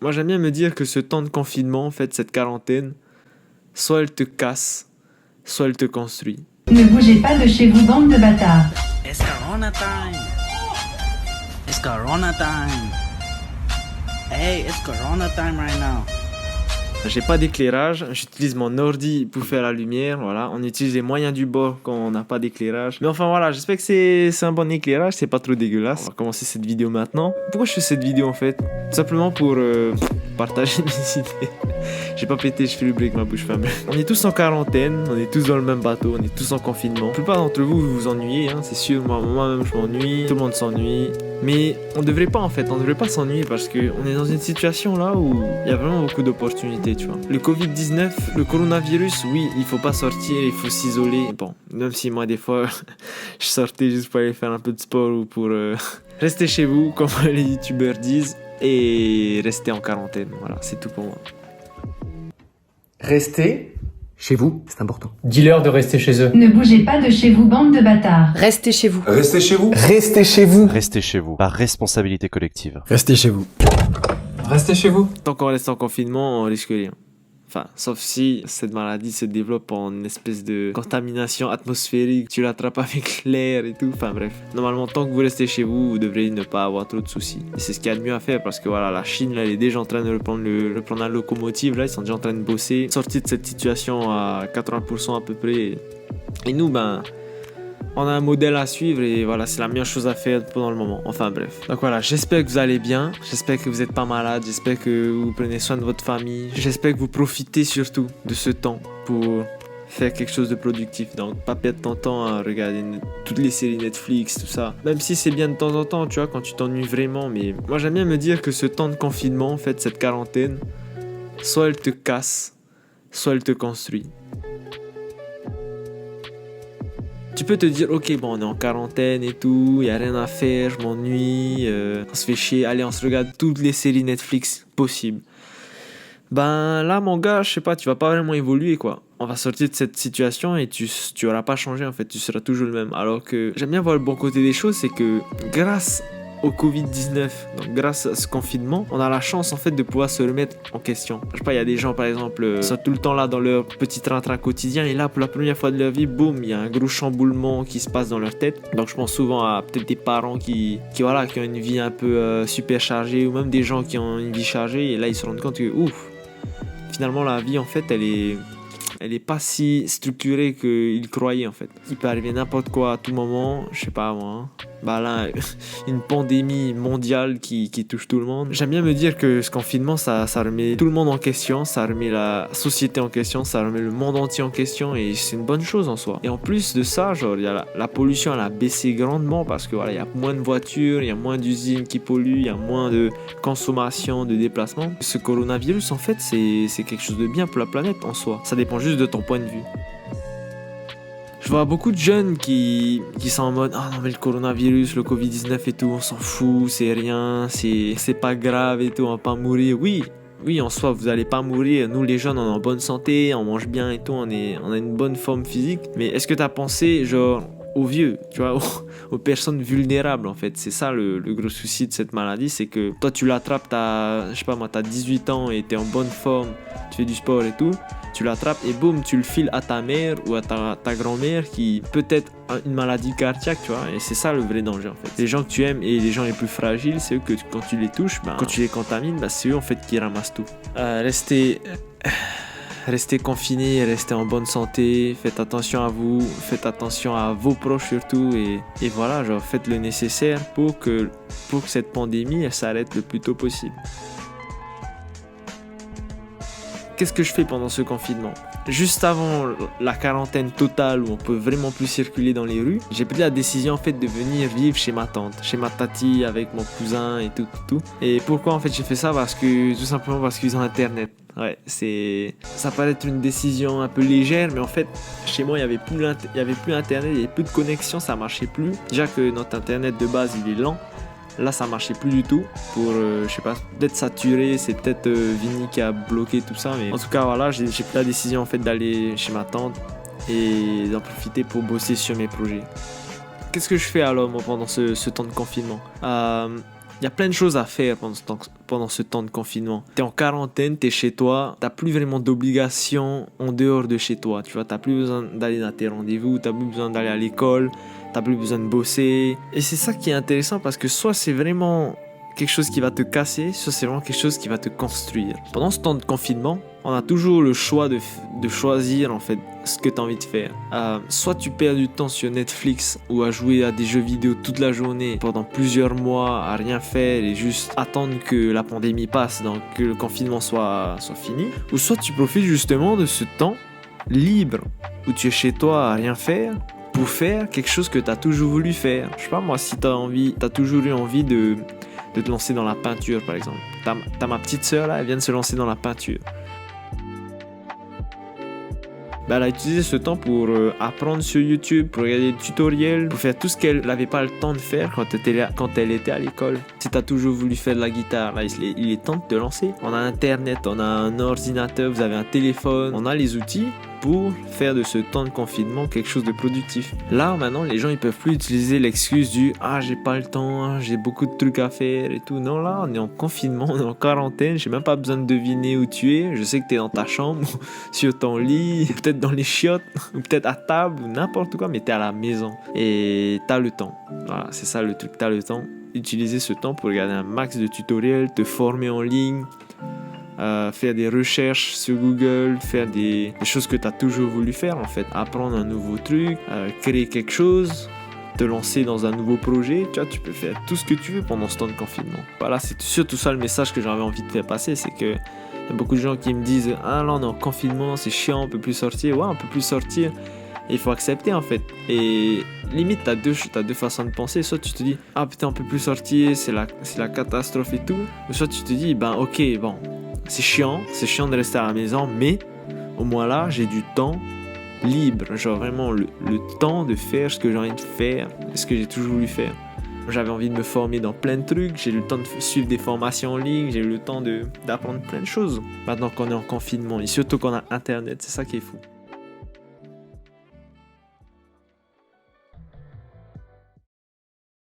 Moi, j'aime bien me dire que ce temps de confinement, en fait, cette quarantaine, soit elle te casse, soit elle te construit. Ne bougez pas de chez vous, bande de bâtards. It's Corona time. It's Corona time. Hey, it's Corona time right now. J'ai pas d'éclairage, j'utilise mon ordi pour faire la lumière, voilà. On utilise les moyens du bord quand on n'a pas d'éclairage. Mais enfin voilà, j'espère que c'est un bon éclairage, c'est pas trop dégueulasse. On va commencer cette vidéo maintenant. Pourquoi je fais cette vidéo en fait? Tout simplement pour partager mes idées. J'ai pas pété, je fais le bruit avec ma bouche fermée. On est tous en quarantaine, on est tous dans le même bateau, on est tous en confinement. La plupart d'entre vous vous ennuyez, hein, c'est sûr. Moi-même je m'ennuie, tout le monde s'ennuie. Mais on devrait pas s'ennuyer parce qu'on est dans une situation là où il y a vraiment beaucoup d'opportunités, tu vois. Le Covid-19, le coronavirus, oui, il faut pas sortir, il faut s'isoler. Bon, même si moi des fois je sortais juste pour aller faire un peu de sport ou pour rester chez vous, comme les youtubeurs disent, et rester en quarantaine. Voilà, c'est tout pour moi. Restez chez vous, c'est important. Dis-leur de rester chez eux. Ne bougez pas de chez vous, bande de bâtards. Restez chez vous. Restez chez vous. Restez chez vous. Restez chez vous, par responsabilité collective. Restez chez vous. Restez chez vous. Tant qu'on reste en confinement, on risque rien. Enfin, sauf si cette maladie se développe en une espèce de contamination atmosphérique, tu l'attrapes avec l'air et tout, enfin bref. Normalement, tant que vous restez chez vous, vous devrez ne pas avoir trop de soucis. Et c'est ce qu'il y a de mieux à faire parce que voilà, la Chine, là, elle est déjà en train de reprendre la locomotive, là, ils sont déjà en train de bosser, sortir de cette situation à 80% à peu près. Et nous, on a un modèle à suivre et voilà, c'est la meilleure chose à faire pendant le moment. Enfin bref. Donc voilà, j'espère que vous allez bien. J'espère que vous n'êtes pas malade. J'espère que vous prenez soin de votre famille. J'espère que vous profitez surtout de ce temps pour faire quelque chose de productif. Donc pas perdre ton temps à regarder toutes les séries Netflix, tout ça. Même si c'est bien de temps en temps, tu vois, quand tu t'ennuies vraiment. Mais moi j'aime bien me dire que ce temps de confinement, en fait, cette quarantaine, soit elle te casse, soit elle te construit. Tu peux te dire, ok, bon, on est en quarantaine et tout, il n'y a rien à faire, je m'ennuie, on se fait chier, allez, on se regarde toutes les séries Netflix possibles. Là, mon gars, je sais pas, tu vas pas vraiment évoluer, quoi. On va sortir de cette situation et tu auras pas changé, en fait, tu seras toujours le même. Alors que j'aime bien voir le bon côté des choses, c'est que grâce au Covid-19, donc grâce à ce confinement, on a la chance en fait de pouvoir se remettre en question. Je sais pas, il y a des gens par exemple qui sont tout le temps là dans leur petit train-train quotidien et là pour la première fois de leur vie, boum, il y a un gros chamboulement qui se passe dans leur tête. Donc je pense souvent à peut-être des parents qui ont une vie un peu super chargée ou même des gens qui ont une vie chargée et là ils se rendent compte que ouf, finalement la vie en fait elle est pas si structurée qu'ils croyaient en fait. Il peut arriver n'importe quoi à tout moment, je sais pas moi. Là, une pandémie mondiale qui touche tout le monde. J'aime bien me dire que ce confinement, ça remet tout le monde en question, ça remet la société en question, ça remet le monde entier en question et c'est une bonne chose en soi. Et en plus de ça, genre, il y a la pollution, elle a baissé grandement parce que voilà, il y a moins de voitures, il y a moins d'usines qui polluent, il y a moins de consommation, de déplacement. Ce coronavirus, en fait, c'est quelque chose de bien pour la planète en soi. Ça dépend juste de ton point de vue. Je vois beaucoup de jeunes qui sont en mode « Ah non mais le coronavirus, le Covid-19 et tout, on s'en fout, c'est rien, c'est pas grave et tout, on va pas mourir. » Oui, en soi, vous allez pas mourir. Nous les jeunes, on est en bonne santé, on mange bien et tout, on a une bonne forme physique. Mais est-ce que t'as pensé genre aux vieux, tu vois, aux personnes vulnérables en fait? C'est ça le gros souci de cette maladie, c'est que toi tu l'attrapes, t'as 18 ans et t'es en bonne forme, tu fais du sport et tout. Tu l'attrapes et boum, tu le files à ta mère ou à ta grand-mère qui peut-être a une maladie cardiaque, tu vois. Et c'est ça le vrai danger en fait. Les gens que tu aimes et les gens les plus fragiles, c'est eux que quand tu les touches, quand tu les contamines, c'est eux en fait qui ramassent tout. Restez confinés, restez en bonne santé, faites attention à vous, faites attention à vos proches surtout et voilà, genre faites le nécessaire pour que cette pandémie elle s'arrête le plus tôt possible. Qu'est-ce que je fais pendant ce confinement? Juste avant la quarantaine totale où on peut vraiment plus circuler dans les rues, j'ai pris la décision en fait de venir vivre chez ma tante, chez ma tati avec mon cousin et tout. Et pourquoi en fait j'ai fait ça? Tout simplement parce qu'ils ont internet. Ouais, ça paraît être une décision un peu légère, mais en fait, chez moi, il y avait plus internet, il y avait plus de connexion, ça marchait plus. Déjà que notre internet de base, il est lent. Là, ça marchait plus du tout. Je sais pas, peut-être saturé, c'est peut-être Vini qui a bloqué tout ça. Mais en tout cas, voilà, j'ai pris la décision en fait d'aller chez ma tante et d'en profiter pour bosser sur mes projets. Qu'est-ce que je fais alors moi pendant ce temps de confinement? Il y a plein de choses à faire pendant ce temps de confinement. T'es en quarantaine, t'es chez toi, t'as plus vraiment d'obligations en dehors de chez toi. Tu vois, t'as plus besoin d'aller dans tes rendez-vous, t'as plus besoin d'aller à l'école, t'as plus besoin de bosser. Et c'est ça qui est intéressant parce que soit c'est vraiment quelque chose qui va te casser, soit c'est vraiment quelque chose qui va te construire. Pendant ce temps de confinement, on a toujours le choix de choisir en fait ce que tu as envie de faire. Soit tu perds du temps sur Netflix ou à jouer à des jeux vidéo toute la journée pendant plusieurs mois à rien faire et juste attendre que la pandémie passe, donc que le confinement soit fini. Ou soit tu profites justement de ce temps libre où tu es chez toi à rien faire pour faire quelque chose que tu as toujours voulu faire. Je sais pas moi, si tu as toujours eu envie de te lancer dans la peinture par exemple. T'as ma petite sœur là, elle vient de se lancer dans la peinture. Elle a utilisé ce temps pour apprendre sur YouTube, pour regarder des tutoriels, pour faire tout ce qu'elle n'avait pas le temps de faire quand elle était à l'école. Si tu as toujours voulu faire de la guitare, là, il est temps de te lancer. On a Internet, on a un ordinateur, vous avez un téléphone, on a les outils pour faire de ce temps de confinement quelque chose de productif. Là, maintenant, les gens ils peuvent plus utiliser l'excuse du « Ah, j'ai pas le temps, j'ai beaucoup de trucs à faire et tout ». Non, là, on est en confinement, on est en quarantaine, j'ai même pas besoin de deviner où tu es. Je sais que tu es dans ta chambre, sur ton lit, peut-être dans les chiottes, ou peut-être à table, ou n'importe quoi, mais tu es à la maison. Et tu as le temps. Voilà, c'est ça le truc, tu as le temps. Utiliser ce temps pour regarder un max de tutoriels, te former en ligne, faire des recherches sur Google, faire des choses que tu as toujours voulu faire en fait, apprendre un nouveau truc, créer quelque chose, te lancer dans un nouveau projet. Tu vois, tu peux faire tout ce que tu veux pendant ce temps de confinement. Voilà, c'est surtout ça le message que j'avais envie de faire passer, c'est que il y a beaucoup de gens qui me disent « Ah là on est en confinement, c'est chiant, on peut plus sortir ». Ouais, on peut plus sortir. Et il faut accepter en fait. Et limite, t'as deux façons de penser. Soit tu te dis « Ah putain, on peut plus sortir, c'est la catastrophe et tout ». Ou soit tu te dis « Ben ok, bon, c'est chiant de rester à la maison, mais au moins là, j'ai du temps libre. Genre vraiment le temps de faire ce que j'ai envie de faire, ce que j'ai toujours voulu faire. » J'avais envie de me former dans plein de trucs, j'ai eu le temps de suivre des formations en ligne, j'ai eu le temps d'apprendre plein de choses. Maintenant qu'on est en confinement et surtout qu'on a Internet, c'est ça qui est fou.